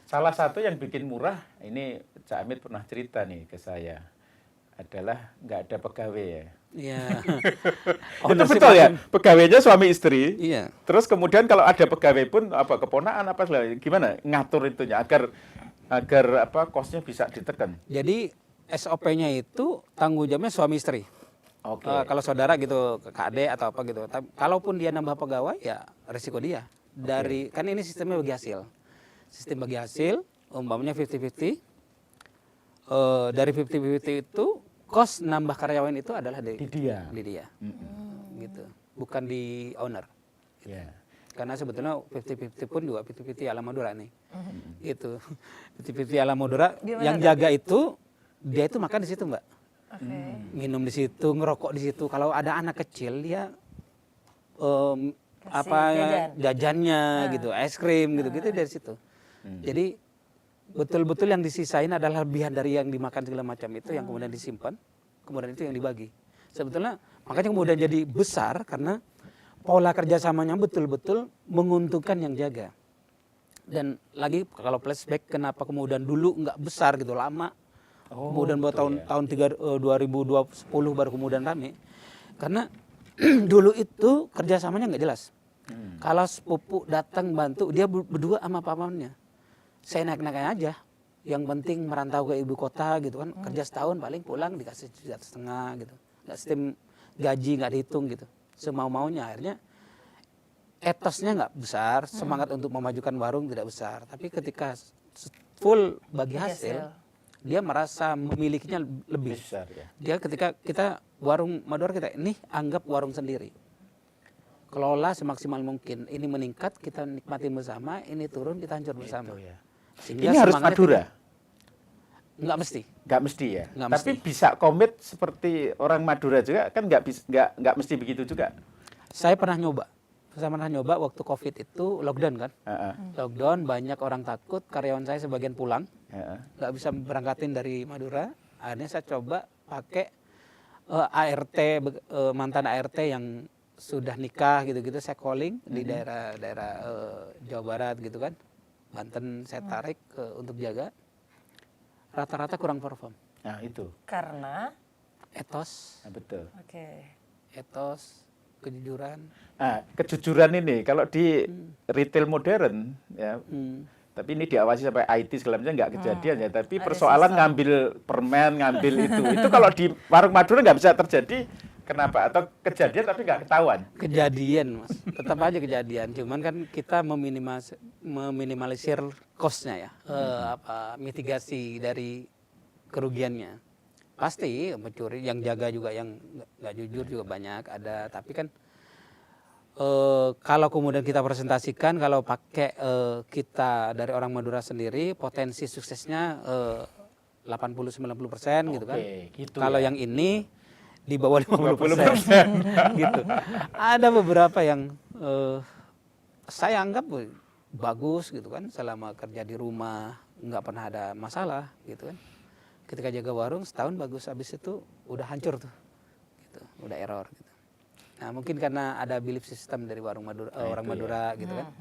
Salah satu yang bikin murah, ini Cak Amit pernah cerita nih ke saya, adalah nggak ada pegawai ya. Iya. Itu betul ya, pegawainya suami istri. Iya. Terus kemudian kalau ada pegawai pun apa keponakan apa segala, gimana ngatur itunya agar apa kosnya bisa ditekan. Jadi SOP-nya itu tanggung jawabnya suami istri. Oke. Kalau saudara gitu, KD atau apa gitu. Kalaupun dia nambah pegawai, ya resiko dia. Kan ini sistemnya bagi hasil. Sistem bagi hasil, umpamanya 50-50. Dari 50-50 itu, kos nambah karyawan itu adalah di dia. Gitu. Bukan di owner. Gitu. Yeah. Karena sebetulnya 50-50 pun juga 50-50 ala Madura nih. Gitu. 50-50 ala Madura, yang jaga itu, dia itu makan di situ, Mbak. Minum di situ, ngerokok di situ. Kalau ada anak kecil, dia jajannya gitu, es krim gitu-gitu dari situ. Jadi betul-betul yang disisain adalah lebihan dari yang dimakan segala macam itu yang kemudian disimpan, kemudian itu yang dibagi. Sebetulnya makanya kemudian jadi besar karena pola kerjasamanya betul-betul menguntungkan yang jaga. Dan lagi kalau flashback kenapa kemudian dulu nggak besar gitu lama, kemudian buat tahun 2010 baru kemudian rame, karena dulu itu kerjasamanya nggak jelas. Kalau sepupu datang bantu, dia berdua sama pamannya. Saya naik-naiknya aja. Yang penting merantau ke ibu kota gitu kan. Kerja setahun paling pulang dikasih 1,5 gitu. Nggak sistem gaji, nggak dihitung gitu. Semau-maunya akhirnya etosnya nggak besar. Semangat untuk memajukan warung tidak besar. Tapi ketika full bagi hasil, dia merasa memilikinya lebih. Besar, ya. Dia ketika kita warung Madura kita ini anggap warung sendiri. Kelola semaksimal mungkin. Ini meningkat, kita nikmatin bersama. Ini turun, kita hancur bersama. Itu, ya. Sehingga ini harus Madura? Nggak mesti. Nggak mesti ya? Nggak Tapi mesti. bisa komit seperti orang Madura juga, kan nggak mesti begitu juga. Saya pernah nyoba waktu COVID itu lockdown kan. Lockdown, banyak orang takut, karyawan saya sebagian pulang. Nggak bisa berangkatin dari Madura. Akhirnya saya coba pakai ART, mantan ART yang sudah nikah gitu-gitu, saya calling di daerah Jawa Barat gitu kan. Banten saya tarik untuk jaga, rata-rata kurang perform. Nah itu. Karena? Etos. Nah, betul. Etos, kejujuran. Nah, kejujuran ini kalau di retail modern ya, tapi ini diawasi sampai IT segala macam nggak kejadian ya. Tapi persoalan ngambil permen, ngambil itu kalau di warung Madura nggak bisa terjadi. Kenapa? Atau kejadian tapi nggak ketahuan? Kejadian, Mas. Tetap aja kejadian. Cuman kan kita meminimalisir cost-nya ya. Mitigasi dari kerugiannya. Pasti mencuri, yang jaga juga yang nggak jujur juga banyak ada. Tapi kan kalau kemudian kita presentasikan, kalau pakai kita dari orang Madura sendiri, potensi suksesnya 80-90% gitu kan. Gitu kalau ya. yang ini di bawah 50%. Gitu. Ada beberapa yang saya anggap bagus gitu kan, selama kerja di rumah nggak pernah ada masalah gitu kan. Ketika jaga warung setahun bagus, habis itu udah hancur tuh, gitu, udah error gitu. Nah mungkin karena ada belief system dari warung Madura, orang Madura gitu kan,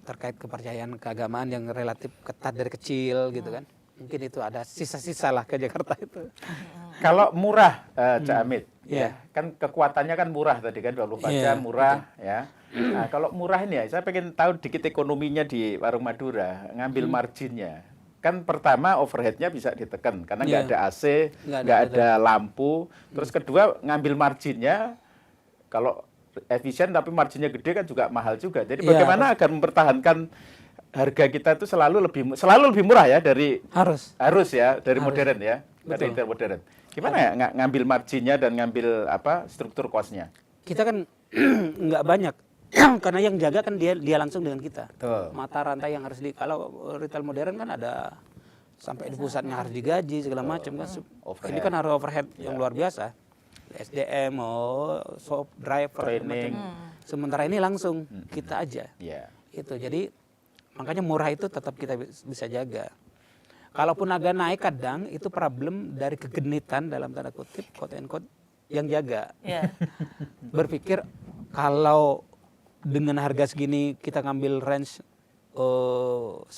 terkait kepercayaan keagamaan yang relatif ketat dari kecil gitu kan. Mungkin itu ada sisa-sisa lah ke Jakarta itu. Kalau murah, Cak Amit, ya, kan kekuatannya kan murah tadi kan 24 jam murah, ya. Nah, kalau murah ini ya, saya pengen tahu dikit ekonominya di warung Madura, ngambil marginnya. Kan pertama overheadnya bisa ditekan karena nggak ada AC, nggak ada lampu. Terus kedua ngambil marginnya, kalau efisien tapi marginnya gede kan juga mahal juga. Jadi bagaimana agar mempertahankan harga kita itu selalu lebih murah ya dari harus ya dari modern ya, dari retail modern. Gimana ya ngambil marginnya dan ngambil struktur cost-nya? Kita kan nggak banyak karena yang jaga kan dia langsung dengan kita. Betul. Mata rantai yang harus kalau retail modern kan ada sampai di pusatnya harus digaji segala macam kan. Ini kan harus overhead yang luar biasa. SDM, shop driver, training. Sementara ini langsung kita aja. Itu jadi makanya murah itu tetap kita bisa jaga. Kalaupun agak naik kadang itu problem dari kegenitan dalam tanda kutip, quote and quote, yang jaga. Berpikir kalau dengan harga segini kita ngambil range 10%,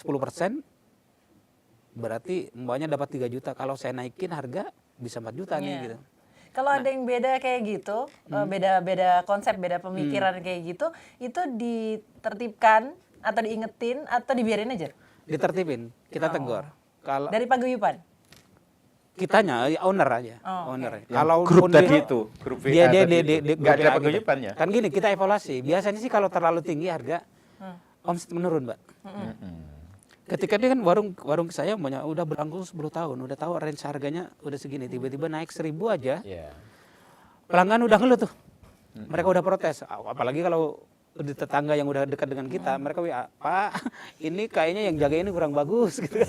berarti mbaknya dapat 3 juta. Kalau saya naikin harga bisa 4 juta nih gitu. Kalau ada yang beda kayak gitu, beda konsep, beda pemikiran kayak gitu, itu ditertibkan atau diingetin atau dibiarin aja? Ditertibin, kita tegur. Kalau Dari paguyuban? kitanya owner aja, owner. Kalau grup pun tadi itu, grup WA dia tadi itu. nggak Nggak ada paguyubannya. Kan gini, kita evaluasi. Biasanya sih kalau terlalu tinggi harga, omset menurun, Mbak. Ketika dia kan warung saya udah berlangsung 10 tahun, udah tahu range harganya udah segini, tiba-tiba naik 1.000 aja, Iya. pelanggan udah ngeluh tuh. Mereka udah protes, apalagi kalau di tetangga yang udah dekat dengan kita, mereka WA, Pak, ini kayaknya yang jaga ini kurang bagus gitu kan.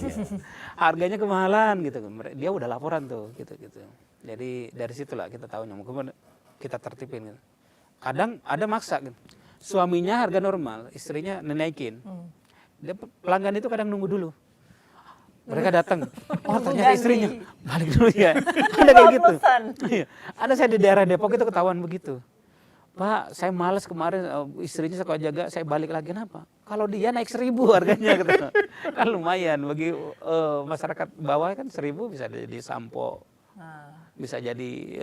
Harganya kemahalan gitu. Dia udah laporan tuh gitu. Jadi dari situlah kita tahunya, mungkin kita tertipin gitu. Kadang ada maksa gitu. Suaminya harga normal, istrinya naikin. Dia pelanggan itu kadang nunggu dulu. Mereka datang, ternyata istrinya balik dulu ya. Ada kayak gitu. Iya. Ada saya di daerah Depok itu ketahuan begitu. Pak, saya males kemarin istrinya suka jaga, saya balik lagi. Kenapa? Kalau dia naik 1.000 harganya gitu. Kan lumayan bagi masyarakat bawah kan 1.000 bisa jadi sampo. Bisa jadi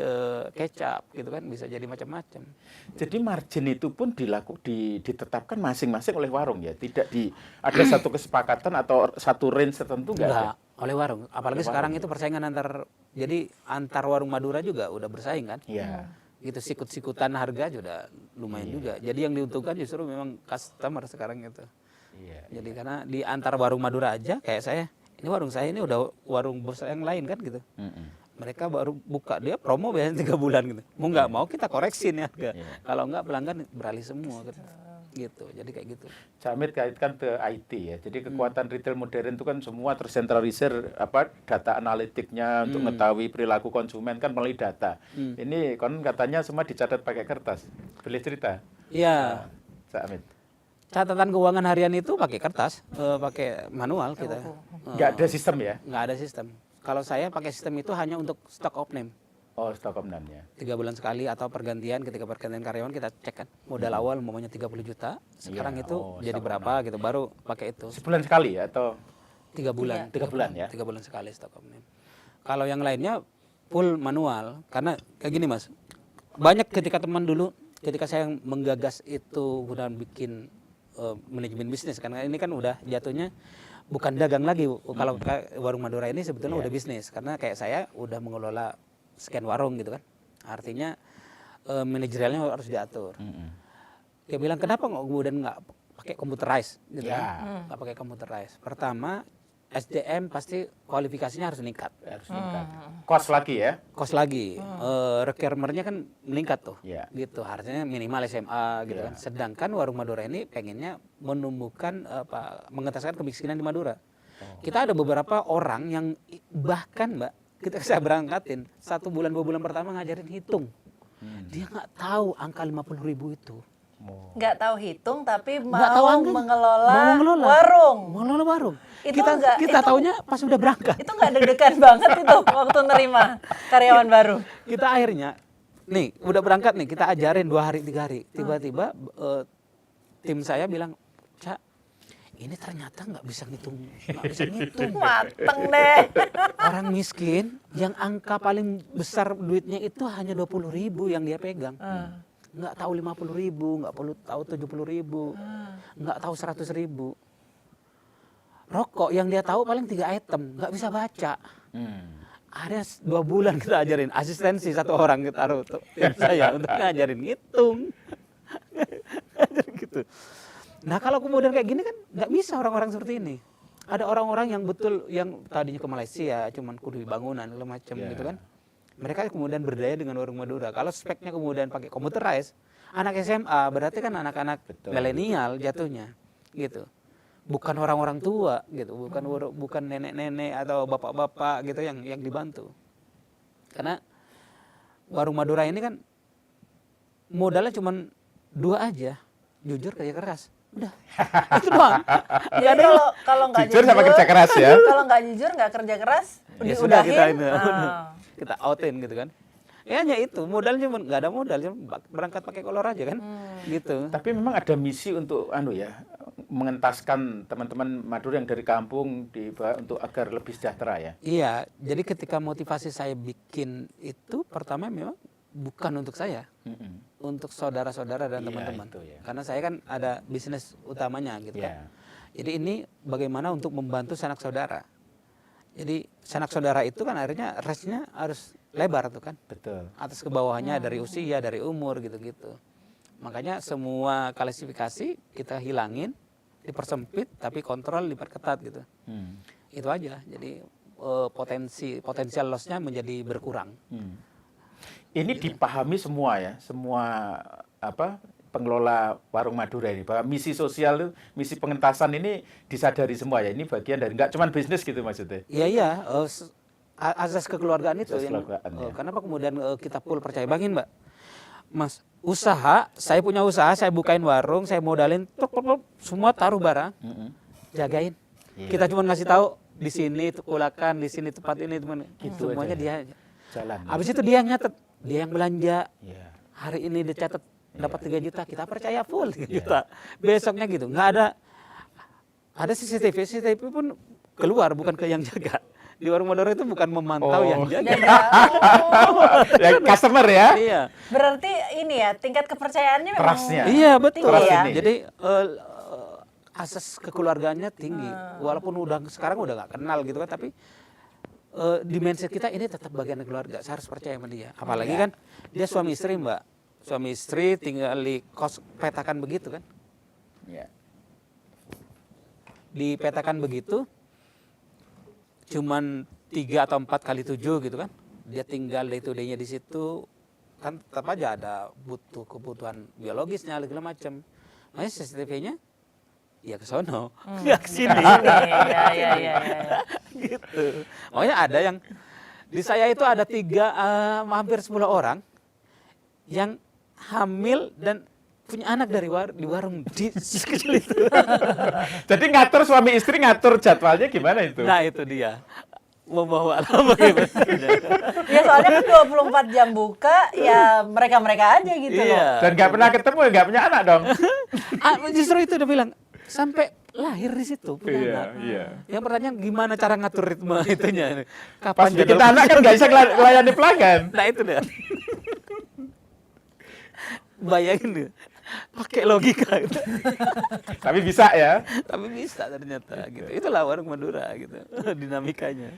kecap gitu kan, bisa jadi macam-macam. Jadi margin itu pun ditetapkan masing-masing oleh warung ya, tidak ada satu kesepakatan atau satu range tertentu Enggak, oleh warung. Apalagi Oleh sekarang warung. itu persaingan antar warung Madura juga udah bersaing kan. Iya. Gitu sikut-sikutan harga juga lumayan juga. Jadi yang diuntungkan justru memang customer sekarang itu. Iya. Jadi karena di antar warung Madura aja kayak saya, ini warung saya ini udah warung bos yang lain kan gitu. Mereka baru buka, dia promo biasanya 3 bulan gitu. Mau nggak mau kita koreksin ya harga. Kalau nggak pelanggan beralih semua gitu. Jadi kayak gitu. Cak Amit kaitkan ke IT ya. Jadi kekuatan retail modern itu kan semua tersentralisir data analitiknya untuk mengetahui perilaku konsumen kan melalui data. Ini kan katanya semua dicatat pakai kertas. Boleh cerita? Iya. Cak Amit. Catatan keuangan harian itu pakai kertas, pakai manual kita. Nggak ada sistem ya? Nggak ada sistem. Kalau saya pakai sistem itu hanya untuk stock of name. Oh, stok omnamnya. 3 bulan sekali atau pergantian, ketika pergantian karyawan kita cek kan. Modal awal umpamanya 30 juta, sekarang Iya, itu jadi stok berapa gitu, baru pakai itu. Sebulan sekali ya atau 3 bulan. 3 bulan ya? 3 bulan sekali stock of name. Kalau yang lainnya full manual, karena kayak gini Mas. Banyak ketika teman dulu, ketika saya menggagas itu udah bikin manajemen bisnis, karena ini kan udah jatuhnya bukan dagang lagi. Kalau warung Madura ini sebetulnya udah bisnis, karena kayak saya udah mengelola sekian warung gitu kan. Artinya manajerialnya harus diatur. Dia bilang kenapa kemudian nggak pakai computerized gitu kan? Nggak pakai computerized. Pertama SDM pasti kualifikasinya harus meningkat. harus meningkat? Kos lagi ya? Kos lagi, requirement-nya kan meningkat tuh, Iya. gitu. Harusnya minimal SMA gitu kan. Sedangkan warung Madura ini pengennya menumbuhkan mengentaskan kemiskinan di Madura. Kita ada beberapa orang yang bahkan Mbak, kita saya berangkatin 1 bulan 2 bulan pertama ngajarin hitung, dia nggak tahu angka 50.000 itu. Nggak tahu hitung tapi Nggak tahu mau angkanya. mengelola Mau mengelola. warung. Mengelola warung. Itu kita enggak- kita itu- taunya pas udah berangkat. Itu nggak deg-degan banget itu waktu nerima karyawan baru. Kita akhirnya nih udah berangkat nih, kita ajarin 2 hari 3 hari, tiba-tiba tim saya bilang, Cak, ini ternyata nggak bisa ngitung. Mateng deh. Orang miskin yang angka paling besar duitnya itu hanya 20.000 yang dia pegang. Nggak tahu 50.000, nggak perlu tahu 70.000, nggak tahu 100.000. Rokok yang dia tahu paling 3 item, nggak bisa baca. Ada 2 bulan kita ajarin, asistensi 1 orang kita taruh tuh tim saya untuk ngajarin ngitung. Ngajarin gitu. Nah kalau kemudian kayak gini kan nggak bisa orang-orang seperti ini. Ada orang-orang yang betul yang tadinya ke Malaysia cuman kudu bangunan segala macam gitu kan. Mereka kemudian berdaya dengan warung Madura. Kalau speknya kemudian pakai computerized, anak SMA berarti kan anak-anak milenial jatuhnya gitu. Bukan orang-orang tua gitu, bukan nenek-nenek atau bapak-bapak gitu yang dibantu. Karena warung Madura ini kan modalnya cuma 2 aja, jujur kerja keras. Udah. Itu doang. Jadi kalau nggak Jujur sama kerja keras ya? Kalau nggak jujur, nggak kerja keras, Ya sudah kita diudahin. ini. Kita outin gitu kan. Ya hanya itu, modalnya cuma nggak ada modal, cuma berangkat pakai kolor aja kan. Gitu. Tapi memang ada misi untuk mengentaskan teman-teman Madura yang dari kampung untuk agar lebih sejahtera ya. Iya, jadi ketika motivasi saya bikin itu pertama memang bukan untuk saya, untuk saudara-saudara dan Iya, teman-teman. itu ya. Karena saya kan ada bisnis utamanya gitu Iya. kan. Jadi ini bagaimana untuk membantu sanak saudara. Jadi sanak saudara itu kan akhirnya range-nya harus lebar tuh kan. Betul. Atas ke bawahnya dari usia, dari umur gitu-gitu. Makanya semua klasifikasi kita hilangin, dipersempit tapi kontrol diperketat gitu. Itu aja. Jadi potensial loss-nya menjadi berkurang. Ini dipahami semua ya, semua pengelola warung Madura ini bahwa misi sosial itu, misi pengentasan ini disadari semua ya. Ini bagian dari nggak cuma bisnis gitu maksudnya. Iya, azas kekeluargaan itu Azas yang kekeluargaan, ya. kenapa kemudian kita full percaya bangin, Mbak? Mas, usaha, saya punya usaha, saya bukain warung, saya modalin, semua taruh barang, jagain. Iya. Kita cuma ngasih tahu di sini itu kulakan, di sini tempat ini, Gitu semuanya aja, dia. Jalan. Habis itu dia nyatet, dia yang belanja. Iya. Hari ini dia catat dapat 3 juta, kita percaya full 3 juta. Besoknya gitu, nggak ada CCTV pun keluar bukan ke yang jaga. Di warung Madura itu bukan memantau yang jaga. Ya, customer ya. Iya. Berarti ini ya tingkat kepercayaannya memang Trust-nya. Iya betul. tinggi ya. ini. Jadi asas kekeluargaannya tinggi. Walaupun sekarang udah nggak kenal gitu kan, tapi di mindset kita ini tetap bagian dari keluarga. Saya harus percaya sama dia. Apalagi kan dia suami istri, Mbak. Suami istri tinggal di kos petakan begitu kan. Iya. Dipetakan begitu, cuman 3 atau 4 kali 7 gitu kan. Dia tinggal day to day-nya di situ, kan tetap aja ada butuh kebutuhan biologisnya segala macam. Makanya CCTV-nya ya ke sono, nggak ke sini. Iya. Gitu. Makanya ada yang di saya itu ada 3 hampir 10 orang yang hamil dan punya anak di warung di sekecil itu. Jadi ngatur suami istri ngatur jadwalnya gimana itu? Nah itu dia. Membawa lama gimana? Ya soalnya kan 24 jam buka, ya mereka-mereka aja gitu loh. Iya. Dan nggak pernah ketemu, nggak punya anak dong. Justru itu udah bilang sampai lahir di situ punya Iya, anak. iya. Yang pertanyaan gimana cara ngatur ritme itunya? Pas bikin anak kan nggak bisa melayani pelanggan. Nah itu deh. Bayangin deh. Pakai logika gitu. Tapi bisa ya. Tapi bisa ternyata gitu. Itulah warung Madura gitu. Dinamikanya.